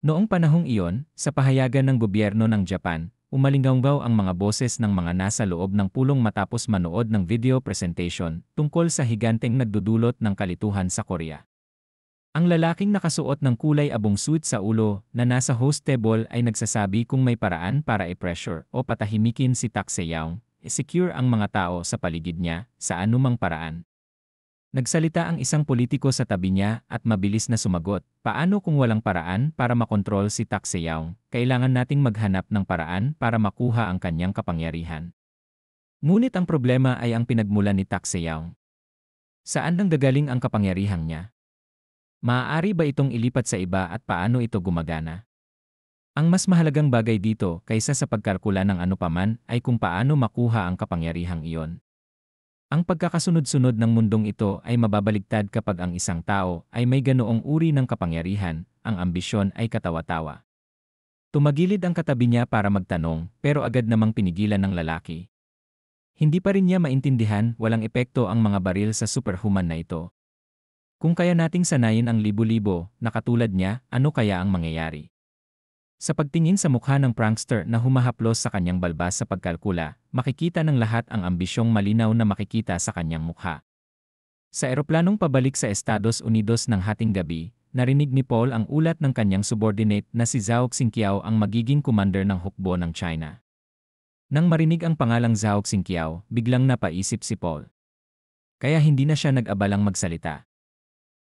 Noong panahong iyon, sa pahayagan ng gobyerno ng Japan, umalinggaw ang mga boses ng mga nasa loob ng pulong matapos manood ng video presentation tungkol sa higanteng nagdudulot ng kalituhan sa Korea. Ang lalaking nakasuot ng kulay abong suit sa ulo na nasa host table ay nagsasabi kung may paraan para i-pressure o patahimikin si Tak Seyong, secure ang mga tao sa paligid niya sa anumang paraan. Nagsalita ang isang politiko sa tabi niya at mabilis na sumagot, paano kung walang paraan para makontrol si Tak Seyong? Kailangan nating maghanap ng paraan para makuha ang kanyang kapangyarihan. Ngunit ang problema ay ang pinagmulan ni Tak Seyong. Saan nanggagaling ang kapangyarihan niya? Maaari ba itong ilipat sa iba at paano ito gumagana? Ang mas mahalagang bagay dito kaysa sa pagkalkula ng ano paman ay kung paano makuha ang kapangyarihang iyon. Ang pagkakasunod-sunod ng mundong ito ay mababaligtad kapag ang isang tao ay may ganoong uri ng kapangyarihan, ang ambisyon ay katawa-tawa. Tumagilid ang katabi niya para magtanong pero agad namang pinigilan ng lalaki. Hindi pa rin niya maintindihan walang epekto ang mga baril sa superhuman na ito. Kung kaya nating sanayin ang libo-libo na katulad niya, ano kaya ang mangyayari? Sa pagtingin sa mukha ng prankster na humahaplos sa kanyang balbas sa pagkalkula, makikita ng lahat ang ambisyong malinaw na makikita sa kanyang mukha. Sa eroplanong pabalik sa Estados Unidos ng hating gabi, narinig ni Paul ang ulat ng kanyang subordinate na si Zhao Xingqiao ang magiging commander ng hukbo ng China. Nang marinig ang pangalang Zhao Xingqiao, biglang napaisip si Paul. Kaya hindi na siya nag-abalang magsalita.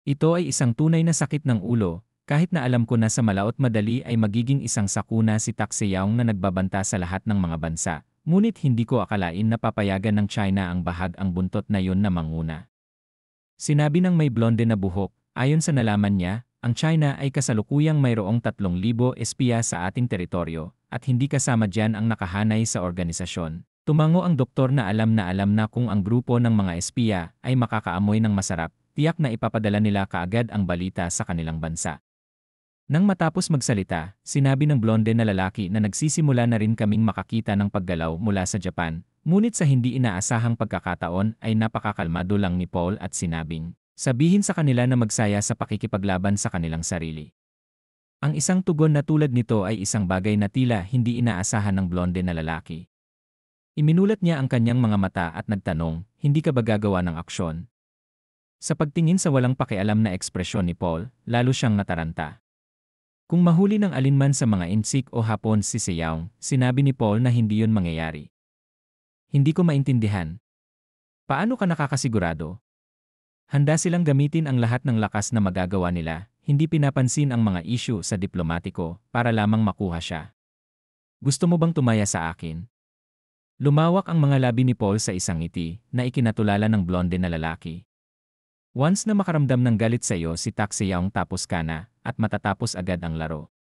Ito ay isang tunay na sakit ng ulo, kahit na alam ko na sa malaot madali ay magiging isang sakuna si Tak Seyong na nagbabanta sa lahat ng mga bansa, ngunit hindi ko akalain na papayagan ng China ang bahag ang buntot na yun na manguna. Sinabi ng may blonde na buhok, ayon sa nalaman niya, ang China ay kasalukuyang mayroong 3,000 espiya sa ating teritoryo, at hindi kasama dyan ang nakahanay sa organisasyon. Tumango ang doktor na alam na kung ang grupo ng mga espiya ay makakaamoy ng masarap, tiyak na ipapadala nila kaagad ang balita sa kanilang bansa. Nang matapos magsalita, sinabi ng blonde na lalaki na nagsisimula na rin kaming makakita ng paggalaw mula sa Japan, ngunit sa hindi inaasahang pagkakataon ay napakakalmado lang ni Paul at sinabing, sabihin sa kanila na magsaya sa pakikipaglaban sa kanilang sarili. Ang isang tugon na tulad nito ay isang bagay na tila hindi inaasahan ng blonde na lalaki. Iminulat niya ang kanyang mga mata at nagtanong, hindi ka ba gagawa ng aksyon? Sa pagtingin sa walang pakialam na ekspresyon ni Paul, lalo siyang nataranta. Kung mahuli ng alinman sa mga insik o hapon si Seyong, sinabi ni Paul na hindi yun mangyayari. Hindi ko maintindihan. Paano ka nakakasigurado? Handa silang gamitin ang lahat ng lakas na magagawa nila, hindi pinapansin ang mga isyu sa diplomatiko para lamang makuha siya. Gusto mo bang tumaya sa akin? Lumawak ang mga labi ni Paul sa isang ngiti na ikinatulala ng blonde na lalaki. Once na makaramdam ng galit sa iyo si Tak Seyong tapos ka na, at matatapos agad ang laro.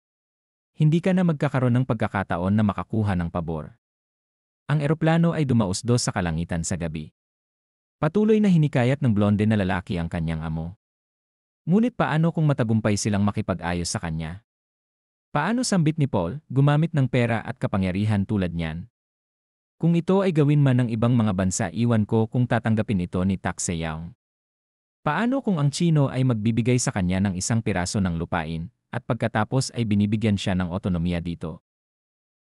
Hindi ka na magkakaroon ng pagkakataon na makakuha ng pabor. Ang eroplano ay dumausdos sa kalangitan sa gabi. Patuloy na hinikayat ng blonde na lalaki ang kanyang amo. Ngunit paano kung matagumpay silang makipag-ayos sa kanya? Paano sambit ni Paul, gumamit ng pera at kapangyarihan tulad niyan? Kung ito ay gawin man ng ibang mga bansa, iwan ko kung tatanggapin ito ni Tak Seyong. Paano kung ang Chino ay magbibigay sa kanya ng isang piraso ng lupain, at pagkatapos ay binibigyan siya ng otonomiya dito?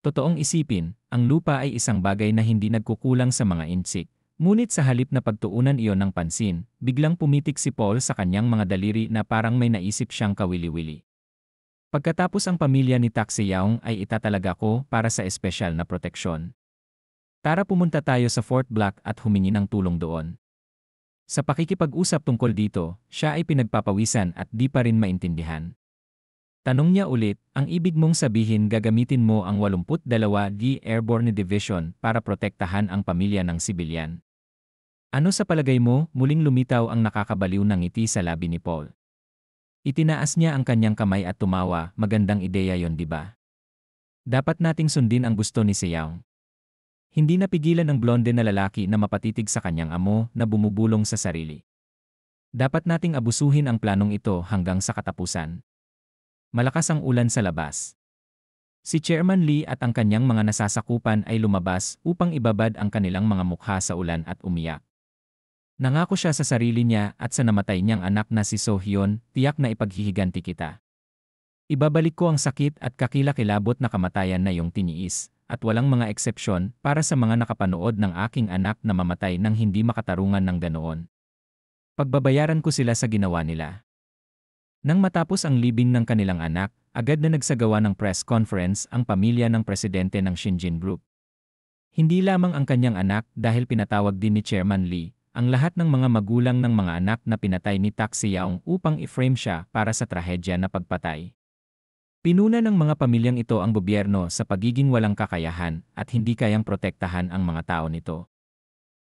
Totoong isipin, ang lupa ay isang bagay na hindi nagkukulang sa mga insik, ngunit sa halip na pagtuunan iyon ng pansin, biglang pumitik si Paul sa kanyang mga daliri na parang may naisip siyang kawili-wili. Pagkatapos ang pamilya ni Tak Seyong ay itatalaga ko para sa espesyal na proteksyon. Tara pumunta tayo sa Fort Black at humingi ng tulong doon. Sa pakikipag-usap tungkol dito, siya ay pinagpapawisan at di pa rin maintindihan. Tanong niya ulit, ang ibig mong sabihin gagamitin mo ang 82 Airborne Division para protektahan ang pamilya ng sibilyan? Ano sa palagay mo, muling lumitaw ang nakakabaliw na ngiti sa labi ni Paul. Itinaas niya ang kanyang kamay at tumawa, magandang ideya yon, di ba? Dapat nating sundin ang gusto ni Seyong. Hindi napigilan ng blonde na lalaki na mapatitig sa kanyang amo na bumubulong sa sarili. Dapat nating abusuhin ang planong ito hanggang sa katapusan. Malakas ang ulan sa labas. Si Chairman Lee at ang kanyang mga nasasakupan ay lumabas upang ibabad ang kanilang mga mukha sa ulan at umiyak. Nangako siya sa sarili niya at sa namatay niyang anak na si So Hyun, tiyak na ipaghihiganti kita. Ibabalik ko ang sakit at kakilakilabot na kamatayan na iyong tiniis, at walang mga eksepsyon para sa mga nakapanood ng aking anak na mamatay nang hindi makatarungan ng ganoon. Pagbabayaran ko sila sa ginawa nila. Nang matapos ang libing ng kanilang anak, agad na nagsagawa ng press conference ang pamilya ng presidente ng Shinjin Group. Hindi lamang ang kanyang anak dahil pinatawag din ni Chairman Lee, ang lahat ng mga magulang ng mga anak na pinatay ni Tak Siyaong upang i-frame siya para sa trahedya na pagpatay. Pinuna ng mga pamilyang ito ang gobyerno sa pagiging walang kakayahan at hindi kayang protektahan ang mga tao nito.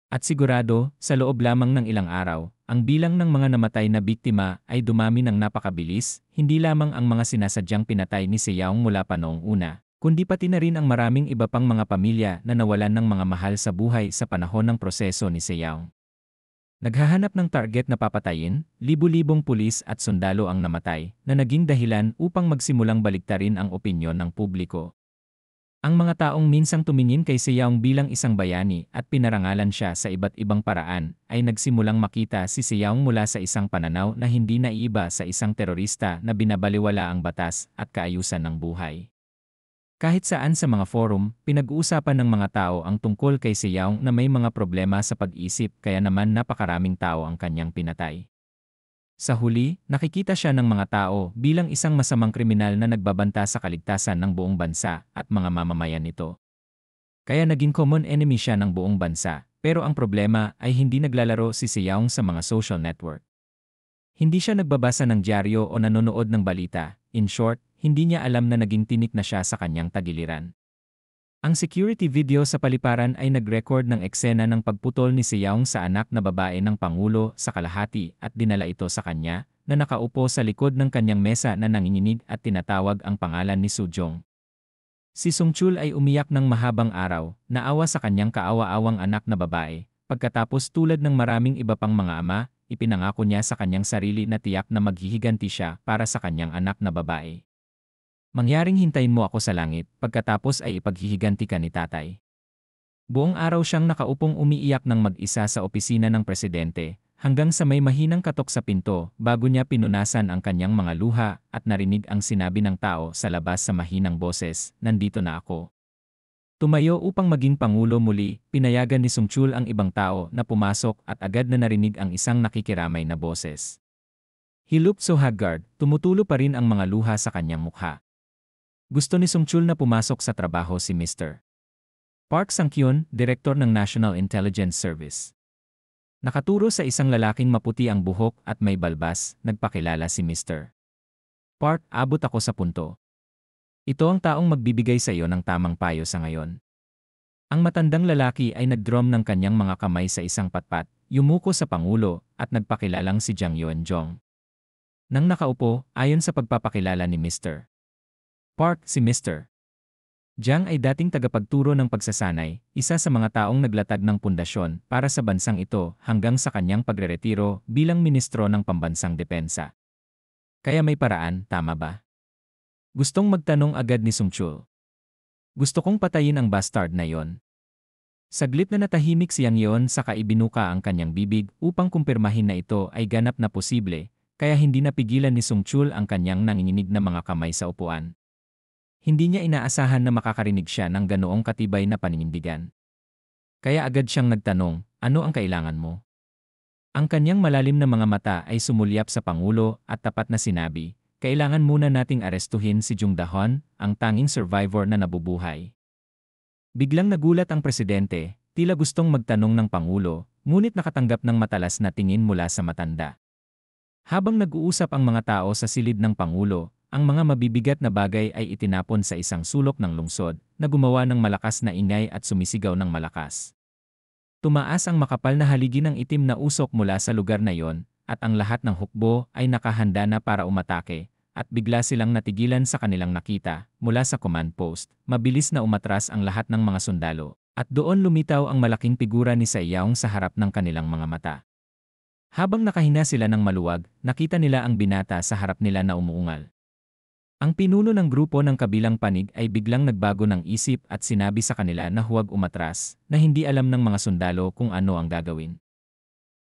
At sigurado, sa loob lamang ng ilang araw, ang bilang ng mga namatay na biktima ay dumami ng napakabilis, hindi lamang ang mga sinasadyang pinatay ni Siyaong mula pa noong una, kundi pati na rin ang maraming iba pang mga pamilya na nawalan ng mga mahal sa buhay sa panahon ng proseso ni Siyaong. Naghahanap ng target na papatayin, libu-libong pulis at sundalo ang namatay, na naging dahilan upang magsimulang baliktarin ang opinyon ng publiko. Ang mga taong minsang tumingin kay Siyaong bilang isang bayani at pinarangalan siya sa iba't ibang paraan, ay nagsimulang makita si Siyaong mula sa isang pananaw na hindi naiiba sa isang terorista na binabaliwala ang batas at kaayusan ng buhay. Kahit saan sa mga forum, pinag-uusapan ng mga tao ang tungkol kay Siyaong na may mga problema sa pag-isip kaya naman napakaraming tao ang kanyang pinatay. Sa huli, nakikita siya ng mga tao bilang isang masamang kriminal na nagbabanta sa kaligtasan ng buong bansa at mga mamamayan nito. Kaya naging common enemy siya ng buong bansa, pero ang problema ay hindi naglalaro si Siyaong sa mga social network. Hindi siya nagbabasa ng dyaryo o nanonood ng balita, in short, hindi niya alam na naging tinik na siya sa kanyang tagiliran. Ang security video sa paliparan ay nag-record ng eksena ng pagputol ni Siyaong sa anak na babae ng Pangulo sa kalahati at dinala ito sa kanya, na nakaupo sa likod ng kanyang mesa na nanginginig at tinatawag ang pangalan ni Soo-jong. Si Sung-chul ay umiyak ng mahabang araw, naawa sa kanyang kaawa-awang anak na babae, pagkatapos tulad ng maraming iba pang mga ama, ipinangako niya sa kanyang sarili na tiyak na maghihiganti siya para sa kanyang anak na babae. Mangyaring hintayin mo ako sa langit, pagkatapos ay ipaghihiganti ka ni tatay. Buong araw siyang nakaupong umiiyak ng mag-isa sa opisina ng presidente, hanggang sa may mahinang katok sa pinto bago niya pinunasan ang kanyang mga luha at narinig ang sinabi ng tao sa labas sa mahinang boses, "Nandito na ako." Tumayo upang maging pangulo muli, pinayagan ni Sung-chul ang ibang tao na pumasok at agad na narinig ang isang nakikiramay na boses. He looked so haggard, tumutulo pa rin ang mga luha sa kanyang mukha. Gusto ni Sung-chul na pumasok sa trabaho si Mr. Park Sang-kyun, Direktor ng National Intelligence Service. Nakaturo sa isang lalaking maputi ang buhok at may balbas, nagpakilala si Mr. Park, abot ako sa punto. Ito ang taong magbibigay sa iyo ng tamang payo sa ngayon. Ang matandang lalaki ay nag-drum ng kanyang mga kamay sa isang patpat, yumuko sa Pangulo, at nagpakilalang si Jang Yeon-jong. Nang nakaupo, ayon sa pagpapakilala ni Mr. Park, si Mr. Jang ay dating tagapagturo ng pagsasanay, isa sa mga taong naglatag ng pundasyon para sa bansang ito hanggang sa kanyang pagreretiro bilang ministro ng pambansang depensa. Kaya may paraan, tama ba? Gustong magtanong agad ni Sung-chul. Gusto kong patayin ang bastard na yon. Saglit na natahimik si Yang Yeon saka ibinuka ang kanyang bibig upang kumpirmahin na ito ay ganap na posible, kaya hindi napigilan ni Sung-chul ang kanyang nanginginig na mga kamay sa upuan. Hindi niya inaasahan na makakarinig siya ng ganoong katibay na paninindigan. Kaya agad siyang nagtanong, ano ang kailangan mo? Ang kanyang malalim na mga mata ay sumulyap sa Pangulo at tapat na sinabi, kailangan muna nating arestuhin si Jung Da-hon, ang tanging survivor na nabubuhay. Biglang nagulat ang presidente, tila gustong magtanong ng Pangulo, ngunit nakatanggap ng matalas na tingin mula sa matanda. Habang nag-uusap ang mga tao sa silid ng Pangulo, ang mga mabibigat na bagay ay itinapon sa isang sulok ng lungsod na gumawa ng malakas na ingay at sumisigaw ng malakas. Tumaas ang makapal na haligi ng itim na usok mula sa lugar na yon, at ang lahat ng hukbo ay nakahanda na para umatake, at bigla silang natigilan sa kanilang nakita. Mula sa command post, mabilis na umatras ang lahat ng mga sundalo, at doon lumitaw ang malaking figura ni Siyaong sa harap ng kanilang mga mata. Habang nakahina sila ng maluwag, nakita nila ang binata sa harap nila na umuungal. Ang pinuno ng grupo ng kabilang panig ay biglang nagbago ng isip at sinabi sa kanila na huwag umatras, na hindi alam ng mga sundalo kung ano ang gagawin.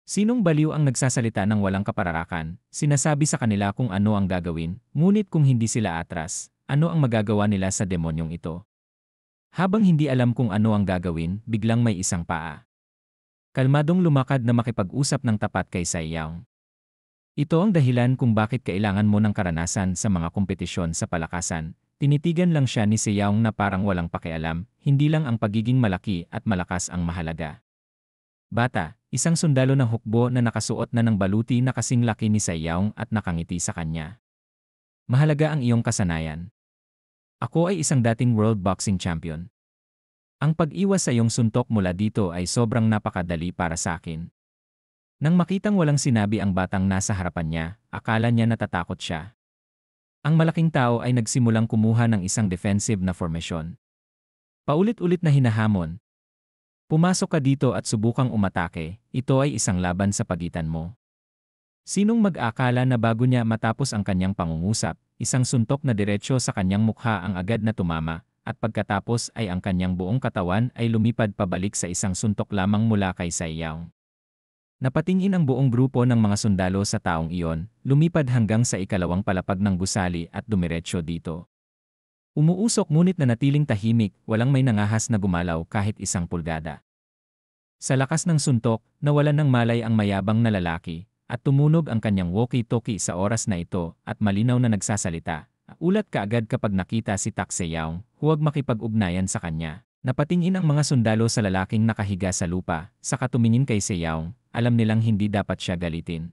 Sinong baliw ang nagsasalita ng walang kapararakan, sinasabi sa kanila kung ano ang gagawin, ngunit kung hindi sila atras, ano ang magagawa nila sa demonyong ito? Habang hindi alam kung ano ang gagawin, biglang may isang paa. Kalmadong lumakad na makipag-usap ng tapat kay Saiyang. Ito ang dahilan kung bakit kailangan mo ng karanasan sa mga kompetisyon sa palakasan. Tinitigan lang siya ni Saiyang na parang walang pakialam, hindi lang ang pagiging malaki at malakas ang mahalaga. Bata, isang sundalo ng hukbo na nakasuot na ng baluti na kasing laki ni Saiyang at nakangiti sa kanya. Mahalaga ang iyong kasanayan. Ako ay isang dating world boxing champion. Ang pag-iwas sa iyong suntok mula dito ay sobrang napakadali para sa akin. Nang makitang walang sinabi ang batang nasa harapan niya, akala niya natatakot siya. Ang malaking tao ay nagsimulang kumuha ng isang defensive na formasyon. Paulit-ulit na hinahamon. Pumasok ka dito at subukang umatake, ito ay isang laban sa pagitan mo. Sinong mag-akala na bago niya matapos ang kanyang pangungusap, isang suntok na diretsyo sa kanyang mukha ang agad na tumama, at pagkatapos ay ang kanyang buong katawan ay lumipad pabalik sa isang suntok lamang mula kay Saiyang. Napatingin ang buong grupo ng mga sundalo sa taong iyon, lumipad hanggang sa ikalawang palapag ng gusali at dumiretsyo dito. Umuusok ngunit nanatiling tahimik, walang may nangahas na gumalaw kahit isang pulgada. Sa lakas ng suntok, nawalan ng malay ang mayabang na lalaki, at tumunog ang kanyang walkie-talkie sa oras na ito at malinaw na nagsasalita. Ulat kaagad kapag nakita si Tak Seyang, huwag makipag-ugnayan sa kanya. Napatingin ang mga sundalo sa lalaking nakahiga sa lupa, saka tumingin kay Seyang, alam nilang hindi dapat siya galitin.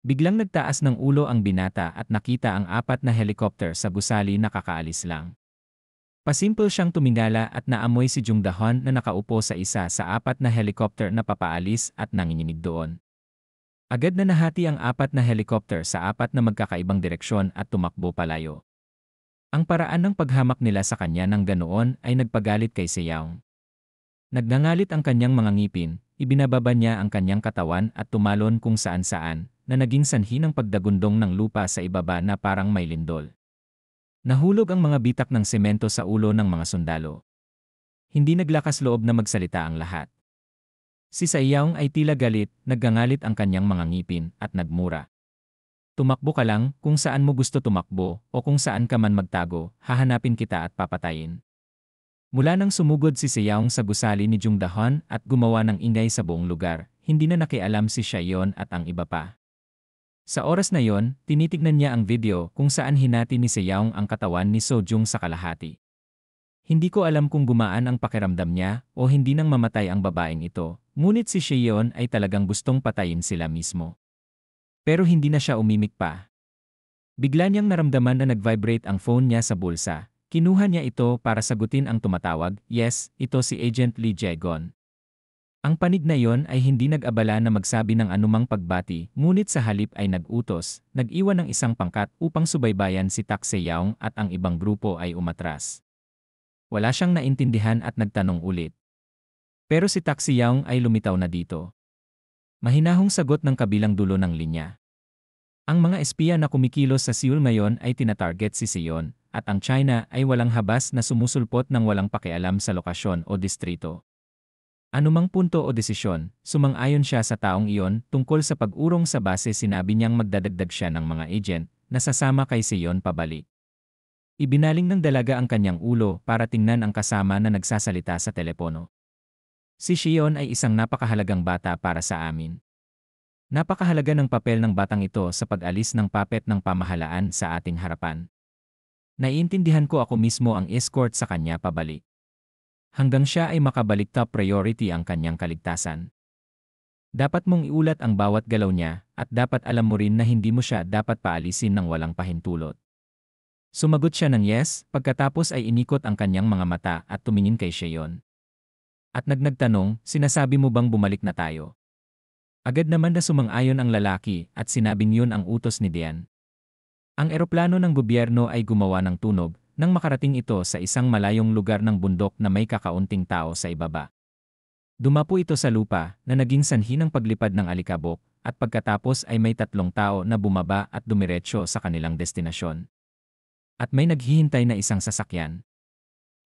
Biglang nagtaas ng ulo ang binata at nakita ang 4 na helicopter sa gusali na kakaalis lang. Pasimple siyang tumingala at naamoy si Jung Dahon na nakaupo sa isa sa 4 na helicopter na papaalis at nanginginig doon. Agad na nahati ang 4 na helicopter sa 4 na magkakaibang direksyon at tumakbo palayo. Ang paraan ng paghamak nila sa kanya ng ganoon ay nagpagalit kay Seyang. Nagngangalit ang kanyang mga ngipin, ibinababa niya ang kanyang katawan at tumalon kung saan-saan, na naging sanhi ng pagdagundong ng lupa sa ibaba na parang may lindol. Nahulog ang mga bitak ng semento sa ulo ng mga sundalo. Hindi naglakas loob na magsalita ang lahat. Si Saiyang ay tila galit, naggangalit ang kanyang mga ngipin at nagmura. Tumakbo ka lang kung saan mo gusto tumakbo o kung saan ka man magtago, hahanapin kita at papatayin. Mula nang sumugod si Saiyang sa gusali ni Jung Dahon at gumawa ng ingay sa buong lugar, hindi na nakialam si Xiaoyan at ang iba pa. Sa oras na yon, tinitignan niya ang video kung saan hinati ni Seyang ang katawan ni Sojung sa kalahati. Hindi ko alam kung gumaan ang pakiramdam niya o hindi nang mamatay ang babaeng ito, ngunit si Xiaoyan ay talagang gustong patayin sila mismo. Pero hindi na siya umimik pa. Bigla niyang naramdaman na nag-vibrate ang phone niya sa bulsa. Kinuha niya ito para sagutin ang tumatawag, yes, ito si Agent Lee Jae-gon. Ang panig na iyon ay hindi nag-abala na magsabi ng anumang pagbati, ngunit sa halip ay nag-utos, nag-iwan ng isang pangkat upang subaybayan si Tak Seyang at ang ibang grupo ay umatras. Wala siyang naintindihan at nagtanong ulit. Pero si Tak Seyang ay lumitaw na dito. Mahinahong sagot ng kabilang dulo ng linya. Ang mga espiya na kumikilos sa Seoul ngayon ay tinatarget si Seon, at ang China ay walang habas na sumusulpot ng walang pakialam sa lokasyon o distrito. Anumang punto o desisyon, sumang-ayon siya sa taong iyon tungkol sa pag-urong sa base. Sinabi niyang magdadagdag siya ng mga agent na sasama kay Seon pabalik. Ibinaling ng dalaga ang kanyang ulo para tingnan ang kasama na nagsasalita sa telepono. Si Seon ay isang napakahalagang bata para sa amin. Napakahalaga ng papel ng batang ito sa pag-alis ng puppet ng pamahalaan sa ating harapan. Naiintindihan ko, ako mismo ang escort sa kanya pabalik. Hanggang siya ay makabalik, top priority ang kanyang kaligtasan. Dapat mong iulat ang bawat galaw niya at dapat alam mo rin na hindi mo siya dapat paalisin ng walang pahintulot. Sumagot siya ng yes, pagkatapos ay inikot ang kanyang mga mata at tumingin kay Seon. At nagtanong, sinasabi mo bang bumalik na tayo? Agad naman na sumang-ayon ang lalaki at sinabing yun ang utos ni Dian. Ang eroplano ng gobyerno ay gumawa ng tunog nang makarating ito sa isang malayong lugar ng bundok na may kakaunting tao sa ibaba. Dumapo ito sa lupa na naging sanhi ng paglipad ng alikabok at pagkatapos ay may 3 tao na bumaba at dumiretso sa kanilang destinasyon. At may naghihintay na isang sasakyan.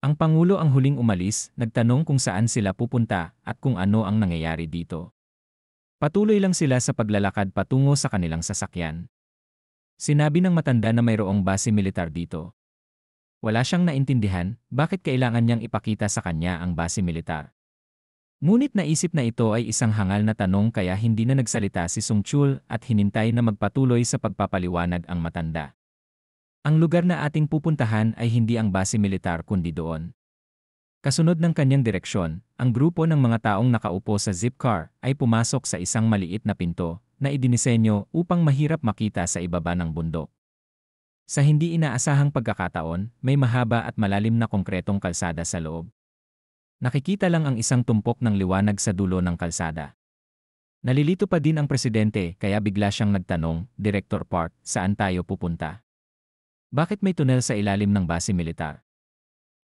Ang Pangulo ang huling umalis, nagtanong kung saan sila pupunta at kung ano ang nangyayari dito. Patuloy lang sila sa paglalakad patungo sa kanilang sasakyan. Sinabi ng matanda na mayroong base militar dito. Wala siyang naintindihan bakit kailangan niyang ipakita sa kanya ang base militar. Ngunit naisip na ito ay isang hangal na tanong kaya hindi na nagsalita si Sung Chul at hinintay na magpatuloy sa pagpapaliwanag ang matanda. Ang lugar na ating pupuntahan ay hindi ang base militar kundi doon. Kasunod ng kanyang direksyon, ang grupo ng mga taong nakaupo sa zip car ay pumasok sa isang maliit na pinto na idinisenyo upang mahirap makita sa ibaba ng bundok. Sa hindi inaasahang pagkakataon, may mahaba at malalim na konkretong kalsada sa loob. Nakikita lang ang isang tumpok ng liwanag sa dulo ng kalsada. Nalilito pa din ang presidente kaya bigla siyang nagtanong, Director Park, saan tayo pupunta? Bakit may tunel sa ilalim ng base militar?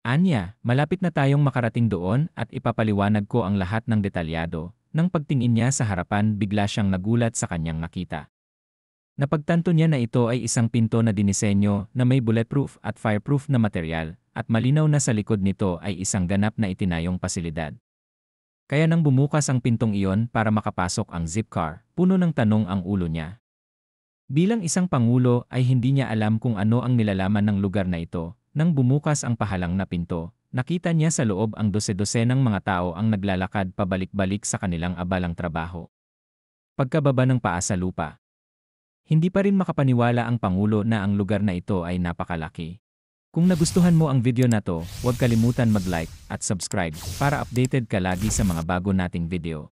Anya, malapit na tayong makarating doon at ipapaliwanag ko ang lahat ng detalyado. Nang pagtingin niya sa harapan bigla siyang nagulat sa kanyang nakita. Napagtanto niya na ito ay isang pinto na dinisenyo na may bulletproof at fireproof na material at malinaw na sa likod nito ay isang ganap na itinayong pasilidad. Kaya nang bumukas ang pintong iyon para makapasok ang zip car, puno ng tanong ang ulo niya. Bilang isang pangulo ay hindi niya alam kung ano ang nilalaman ng lugar na ito. Nang bumukas ang pahalang na pinto, nakita niya sa loob ang dose-dosenang mga tao ang naglalakad pabalik-balik sa kanilang abalang trabaho. Pagkababa ng paa sa lupa. Hindi pa rin makapaniwala ang pangulo na ang lugar na ito ay napakalaki. Kung nagustuhan mo ang video na to, huwag kalimutan mag-like at subscribe para updated ka lagi sa mga bago nating video.